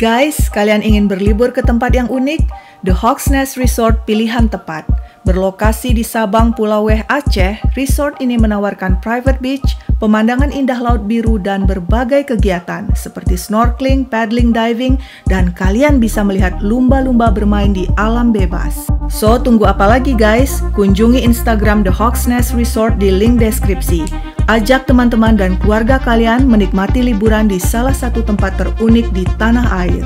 Guys, kalian ingin berlibur ke tempat yang unik? The Hawks Nest Resort pilihan tepat. Berlokasi di Sabang, Pulau Weh, Aceh, resort ini menawarkan private beach, pemandangan indah laut biru, dan berbagai kegiatan seperti snorkeling, paddling, diving, dan kalian bisa melihat lumba-lumba bermain di alam bebas. So, tunggu apa lagi guys? Kunjungi Instagram The Hawks Nest Resort di link deskripsi. Ajak teman-teman dan keluarga kalian menikmati liburan di salah satu tempat terunik di tanah air.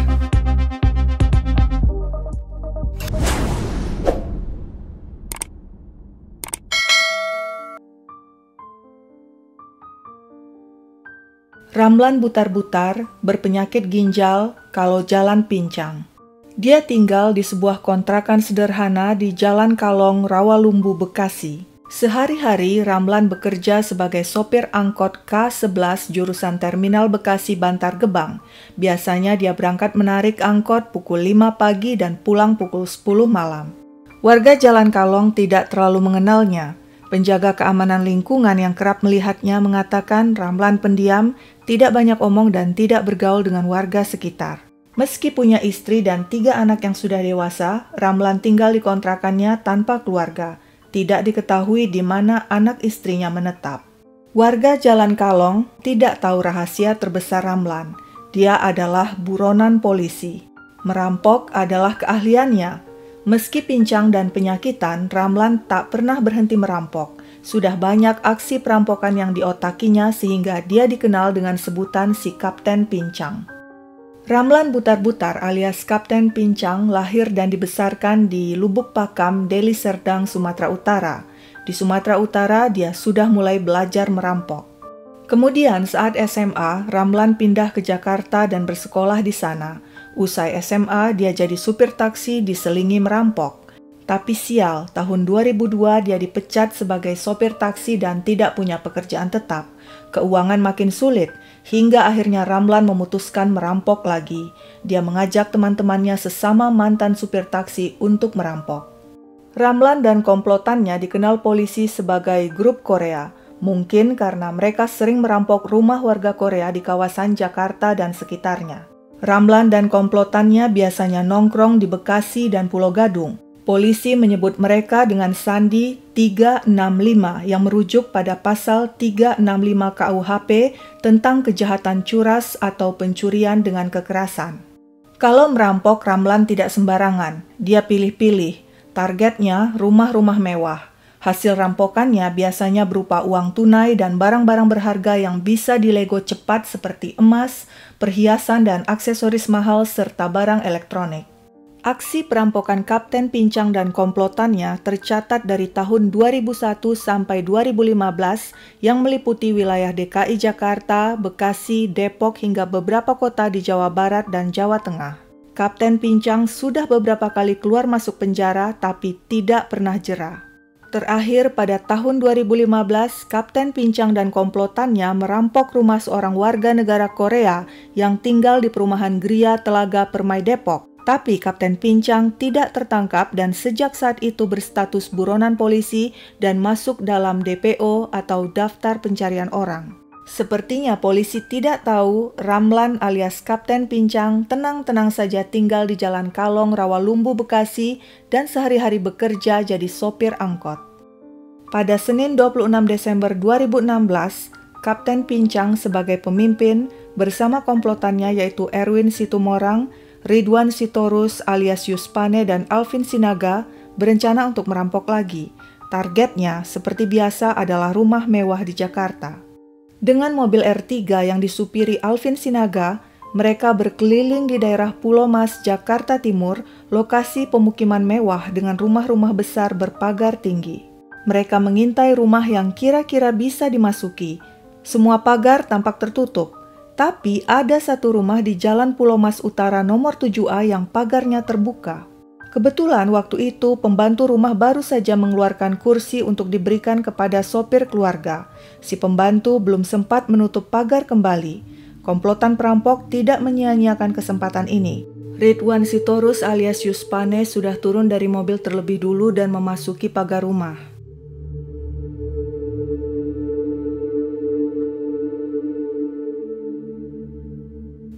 Ramlan butar-butar, berpenyakit ginjal, kalau jalan pincang. Dia tinggal di sebuah kontrakan sederhana di Jalan Kalong, Rawalumbu, Bekasi. Sehari-hari Ramlan bekerja sebagai sopir angkot K11 jurusan Terminal Bekasi Bantar Gebang. Biasanya dia berangkat menarik angkot pukul 5 pagi dan pulang pukul 10 malam. Warga Jalan Kalong tidak terlalu mengenalnya. Penjaga keamanan lingkungan yang kerap melihatnya mengatakan Ramlan pendiam, tidak banyak omong dan tidak bergaul dengan warga sekitar. Meski punya istri dan 3 anak yang sudah dewasa, Ramlan tinggal di kontrakannya tanpa keluarga. Tidak diketahui di mana anak istrinya menetap. Warga Jalan Kalong tidak tahu rahasia terbesar Ramlan. Dia adalah buronan polisi. Merampok adalah keahliannya. Meski pincang dan penyakitan, Ramlan tak pernah berhenti merampok. Sudah banyak aksi perampokan yang diotakinya sehingga dia dikenal dengan sebutan si Kapten Pincang. Ramlan Butar-Butar alias Kapten Pincang lahir dan dibesarkan di Lubuk Pakam, Deli Serdang, Sumatera Utara. Di Sumatera Utara, dia sudah mulai belajar merampok. Kemudian saat SMA, Ramlan pindah ke Jakarta dan bersekolah di sana. Usai SMA, dia jadi supir taksi diselingi merampok. Tapi sial, tahun 2002 dia dipecat sebagai sopir taksi dan tidak punya pekerjaan tetap. Keuangan makin sulit, hingga akhirnya Ramlan memutuskan merampok lagi. Dia mengajak teman-temannya sesama mantan supir taksi untuk merampok. Ramlan dan komplotannya dikenal polisi sebagai grup Korea. Mungkin karena mereka sering merampok rumah warga Korea di kawasan Jakarta dan sekitarnya. Ramlan dan komplotannya biasanya nongkrong di Bekasi dan Pulau Gadung. Polisi menyebut mereka dengan sandi 365 yang merujuk pada pasal 365 KUHP tentang kejahatan curas atau pencurian dengan kekerasan. Kalau merampok, Ramlan tidak sembarangan. Dia pilih-pilih. Targetnya rumah-rumah mewah. Hasil rampokannya biasanya berupa uang tunai dan barang-barang berharga yang bisa dilego cepat seperti emas, perhiasan dan aksesoris mahal serta barang elektronik. Aksi perampokan Kapten Pincang dan komplotannya tercatat dari tahun 2001 sampai 2015 yang meliputi wilayah DKI Jakarta, Bekasi, Depok hingga beberapa kota di Jawa Barat dan Jawa Tengah. Kapten Pincang sudah beberapa kali keluar masuk penjara tapi tidak pernah jera. Terakhir pada tahun 2015, Kapten Pincang dan komplotannya merampok rumah seorang warga negara Korea yang tinggal di perumahan Gria Telaga Permai Depok. Tapi Kapten Pincang tidak tertangkap dan sejak saat itu berstatus buronan polisi dan masuk dalam DPO atau daftar pencarian orang. Sepertinya polisi tidak tahu Ramlan alias Kapten Pincang tenang-tenang saja tinggal di Jalan Kalong, Rawalumbu, Bekasi dan sehari-hari bekerja jadi sopir angkot. Pada Senin 26 Desember 2016, Kapten Pincang sebagai pemimpin bersama komplotannya yaitu Erwin Situmorang, Ridwan Sitorus alias Yuspane dan Alvin Sinaga berencana untuk merampok lagi. Targetnya seperti biasa adalah rumah mewah di Jakarta. Dengan mobil R3 yang disupiri Alvin Sinaga, mereka berkeliling di daerah Pulau Mas, Jakarta Timur, lokasi pemukiman mewah dengan rumah-rumah besar berpagar tinggi. Mereka mengintai rumah yang kira-kira bisa dimasuki. Semua pagar tampak tertutup. Tapi ada satu rumah di Jalan Pulau Mas Utara nomor 7A yang pagarnya terbuka. Kebetulan waktu itu pembantu rumah baru saja mengeluarkan kursi untuk diberikan kepada sopir keluarga. Si pembantu belum sempat menutup pagar kembali. Komplotan perampok tidak menyia-nyiakan kesempatan ini. Ridwan Sitorus alias Yuspane sudah turun dari mobil terlebih dulu dan memasuki pagar rumah.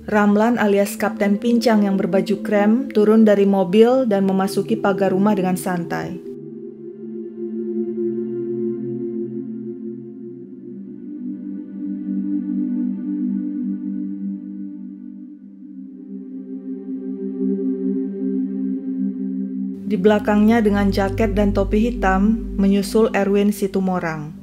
Ramlan alias Kapten Pincang yang berbaju krem turun dari mobil dan memasuki pagar rumah dengan santai. Di belakangnya dengan jaket dan topi hitam menyusul Erwin Situmorang.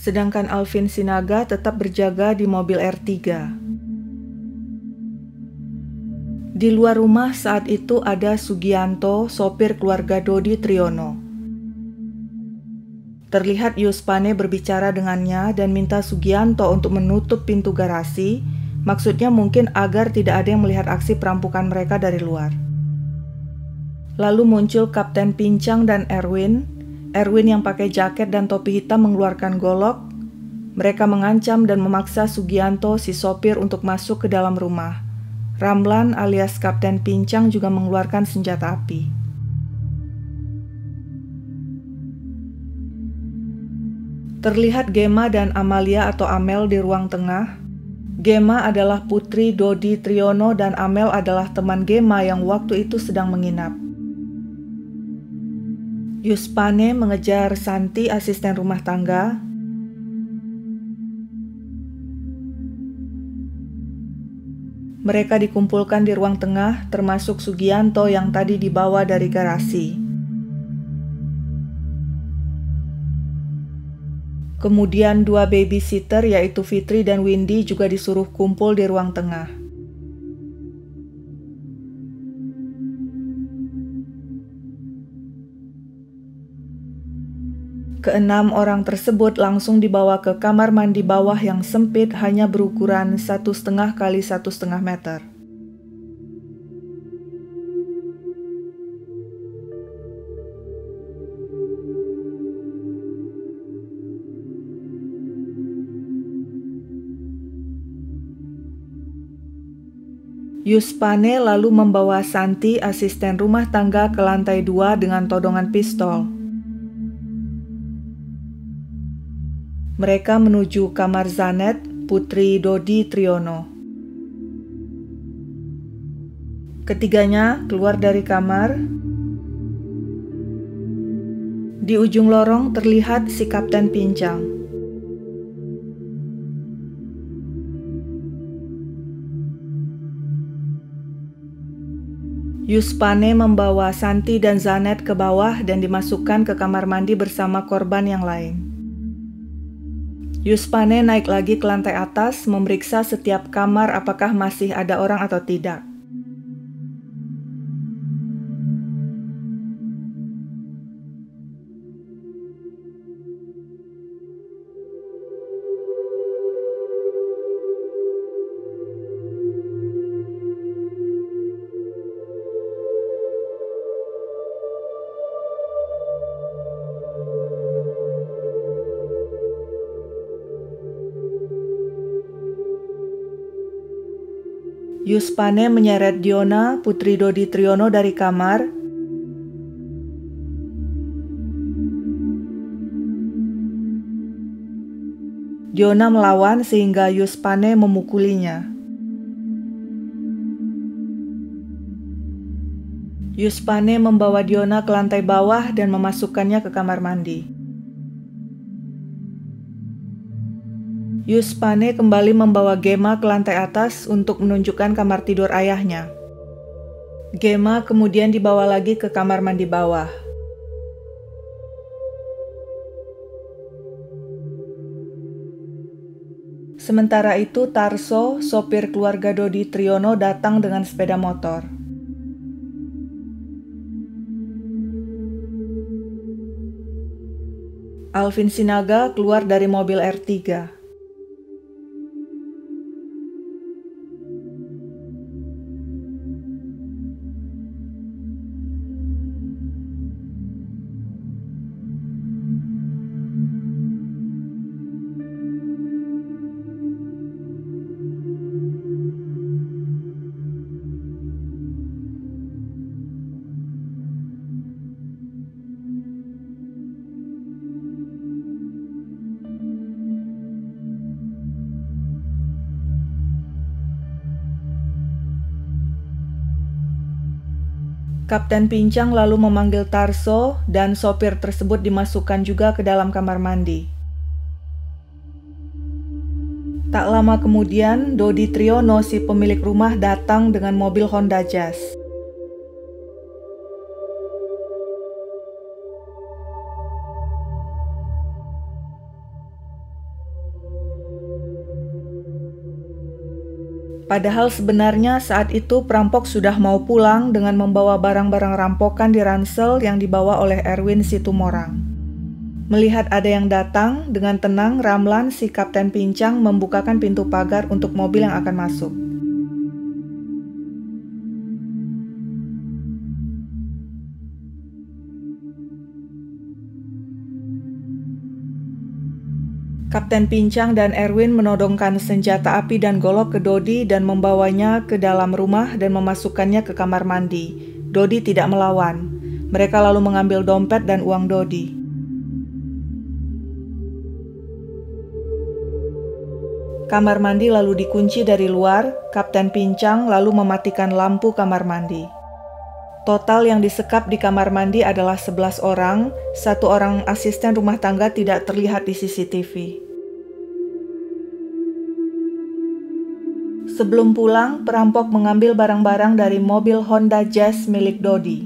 Sedangkan Alvin Sinaga tetap berjaga di mobil R3. Di luar rumah saat itu ada Sugianto, sopir keluarga Dodi Triyono. Terlihat Yuspane berbicara dengannya dan minta Sugianto untuk menutup pintu garasi, maksudnya mungkin agar tidak ada yang melihat aksi perampokan mereka dari luar. Lalu muncul Kapten Pincang dan Erwin yang pakai jaket dan topi hitam mengeluarkan golok. Mereka mengancam dan memaksa Sugianto si sopir untuk masuk ke dalam rumah. Ramlan alias Kapten Pincang juga mengeluarkan senjata api. Terlihat Gema dan Amalia atau Amel di ruang tengah. Gema adalah putri Dodi Triyono dan Amel adalah teman Gema yang waktu itu sedang menginap. Yuspane mengejar Santi, asisten rumah tangga. Mereka dikumpulkan di ruang tengah, termasuk Sugianto yang tadi dibawa dari garasi. Kemudian 2 babysitter yaitu Fitri dan Windy juga disuruh kumpul di ruang tengah. Keenam orang tersebut langsung dibawa ke kamar mandi bawah yang sempit hanya berukuran 1,5 kali 1,5 meter. Yuspane lalu membawa Santi, asisten rumah tangga, ke lantai 2 dengan todongan pistol. Mereka menuju kamar Zanet, putri Dodi Triyono. Ketiganya keluar dari kamar. Di ujung lorong terlihat si Kapten Pincang. Yuspane membawa Santi dan Zanet ke bawah dan dimasukkan ke kamar mandi bersama korban yang lain. Yuspane naik lagi ke lantai atas, memeriksa setiap kamar apakah masih ada orang atau tidak. Yuspane menyeret Diona, putri Dodi Triyono, dari kamar. Diona melawan sehingga Yuspane memukulinya. Yuspane membawa Diona ke lantai bawah dan memasukkannya ke kamar mandi. Yuspane kembali membawa Gema ke lantai atas untuk menunjukkan kamar tidur ayahnya. Gema kemudian dibawa lagi ke kamar mandi bawah. Sementara itu Tarso, sopir keluarga Dodi Triyono, datang dengan sepeda motor. Alvin Sinaga keluar dari mobil R3. Kapten Pincang lalu memanggil Tarso dan sopir tersebut dimasukkan juga ke dalam kamar mandi. Tak lama kemudian, Dodi Triyono, si pemilik rumah, datang dengan mobil Honda Jazz. Padahal sebenarnya saat itu perampok sudah mau pulang dengan membawa barang-barang rampokan di ransel yang dibawa oleh Erwin Situmorang. Melihat ada yang datang, dengan tenang Ramlan, si Kapten Pincang, membukakan pintu pagar untuk mobil yang akan masuk. Kapten Pincang dan Erwin menodongkan senjata api dan golok ke Dodi dan membawanya ke dalam rumah dan memasukkannya ke kamar mandi. Dodi tidak melawan. Mereka lalu mengambil dompet dan uang Dodi. Kamar mandi lalu dikunci dari luar. Kapten Pincang lalu mematikan lampu kamar mandi. Total yang disekap di kamar mandi adalah 11 orang, 1 orang asisten rumah tangga tidak terlihat di CCTV. Sebelum pulang, perampok mengambil barang-barang dari mobil Honda Jazz milik Dodi.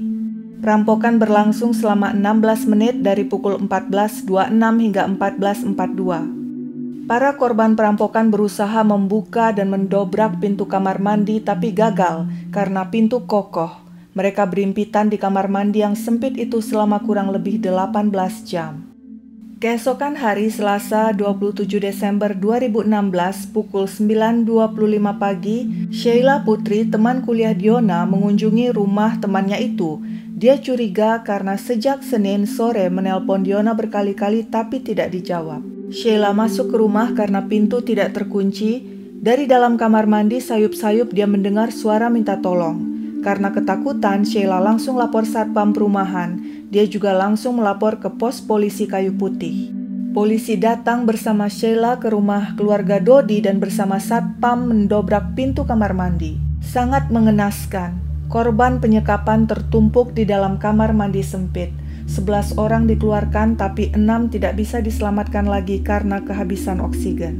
Perampokan berlangsung selama 16 menit dari pukul 14.26 hingga 14.42. Para korban perampokan berusaha membuka dan mendobrak pintu kamar mandi tapi gagal karena pintu kokoh. Mereka berimpitan di kamar mandi yang sempit itu selama kurang lebih 18 jam. Keesokan hari Selasa 27 Desember 2016 pukul 9.25 pagi, Sheila Putri, teman kuliah Diona, mengunjungi rumah temannya itu. Dia curiga karena sejak Senin sore menelpon Diona berkali-kali tapi tidak dijawab. Sheila masuk ke rumah karena pintu tidak terkunci. Dari dalam kamar mandi sayup-sayup dia mendengar suara minta tolong. Karena ketakutan, Sheila langsung lapor satpam perumahan. Dia juga langsung melapor ke pos polisi Kayu Putih. Polisi datang bersama Sheila ke rumah keluarga Dodi dan bersama satpam mendobrak pintu kamar mandi. Sangat mengenaskan. Korban penyekapan tertumpuk di dalam kamar mandi sempit. 11 orang dikeluarkan tapi 6 tidak bisa diselamatkan lagi karena kehabisan oksigen.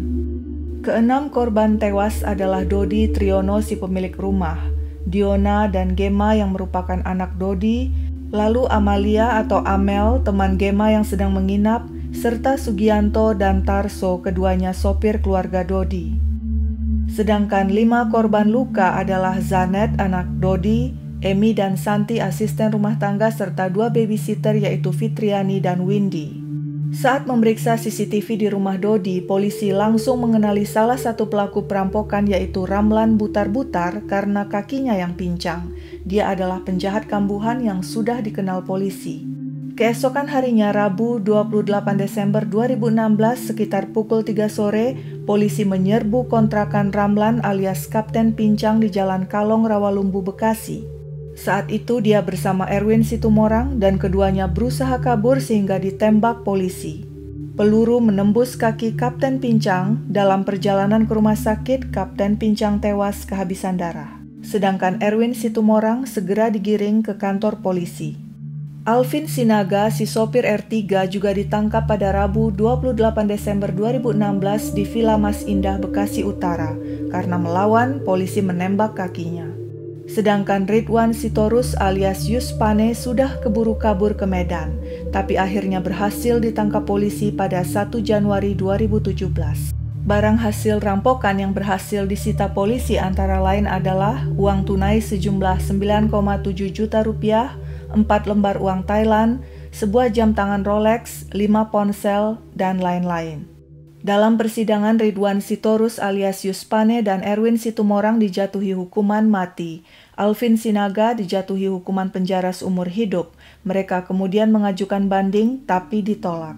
Keenam korban tewas adalah Dodi Triyono, si pemilik rumah, Diona dan Gema yang merupakan anak Dodi, lalu Amalia atau Amel, teman Gema yang sedang menginap, serta Sugianto dan Tarso, keduanya sopir keluarga Dodi. Sedangkan 5 korban luka adalah Zanet, anak Dodi, Emi dan Santi, asisten rumah tangga, serta 2 babysitter yaitu Fitriani dan Windy. Saat memeriksa CCTV di rumah Dodi, polisi langsung mengenali salah satu pelaku perampokan yaitu Ramlan Butar-Butar karena kakinya yang pincang. Dia adalah penjahat kambuhan yang sudah dikenal polisi. Keesokan harinya Rabu 28 Desember 2016 sekitar pukul 3 sore, polisi menyerbu kontrakan Ramlan alias Kapten Pincang di Jalan Kalong, Rawalumbu, Bekasi. Saat itu dia bersama Erwin Situmorang dan keduanya berusaha kabur sehingga ditembak polisi. Peluru menembus kaki Kapten Pincang. Dalam perjalanan ke rumah sakit, Kapten Pincang tewas kehabisan darah. Sedangkan Erwin Situmorang segera digiring ke kantor polisi. Alvin Sinaga, si sopir R3, juga ditangkap pada Rabu 28 Desember 2016 di Villa Mas Indah, Bekasi Utara. Karena melawan, polisi menembak kakinya. Sedangkan Ridwan Sitorus alias Yuspane sudah keburu kabur ke Medan, tapi akhirnya berhasil ditangkap polisi pada 1 Januari 2017. Barang hasil rampokan yang berhasil disita polisi antara lain adalah uang tunai sejumlah 9,7 juta rupiah, 4 lembar uang Thailand, sebuah jam tangan Rolex, 5 ponsel, dan lain-lain. Dalam persidangan, Ridwan Sitorus alias Yuspane dan Erwin Situmorang dijatuhi hukuman mati. Alvin Sinaga dijatuhi hukuman penjara seumur hidup. Mereka kemudian mengajukan banding tapi ditolak.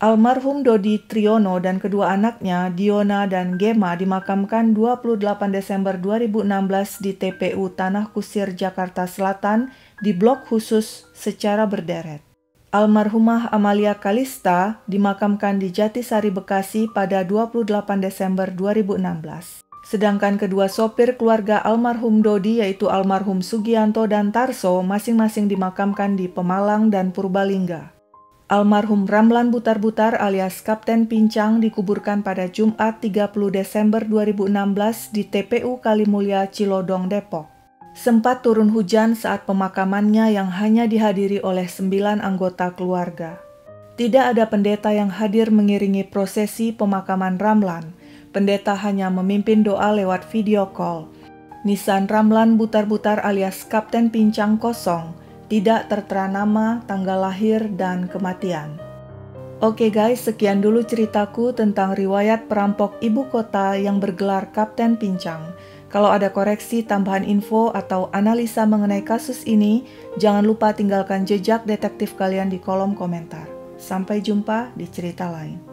Almarhum Dodi Triyono dan kedua anaknya, Diona dan Gema, dimakamkan 28 Desember 2016 di TPU Tanah Kusir, Jakarta Selatan di blok khusus secara berderet. Almarhumah Amalia Kalista dimakamkan di Jatisari, Bekasi pada 28 Desember 2016. Sedangkan kedua sopir keluarga almarhum Dodi yaitu almarhum Sugianto dan Tarso masing-masing dimakamkan di Pemalang dan Purbalingga. Almarhum Ramlan Butar-Butar alias Kapten Pincang dikuburkan pada Jumat 30 Desember 2016 di TPU Kalimulya, Cilodong, Depok. Sempat turun hujan saat pemakamannya yang hanya dihadiri oleh 9 anggota keluarga. Tidak ada pendeta yang hadir mengiringi prosesi pemakaman Ramlan. Pendeta hanya memimpin doa lewat video call. Nisan Ramlan Butar-Butar alias Kapten Pincang kosong, tidak tertera nama, tanggal lahir, dan kematian. Oke guys, sekian dulu ceritaku tentang riwayat perampok ibu kota yang bergelar Kapten Pincang. Kalau ada koreksi, tambahan info, atau analisa mengenai kasus ini, jangan lupa tinggalkan jejak detektif kalian di kolom komentar. Sampai jumpa di cerita lain.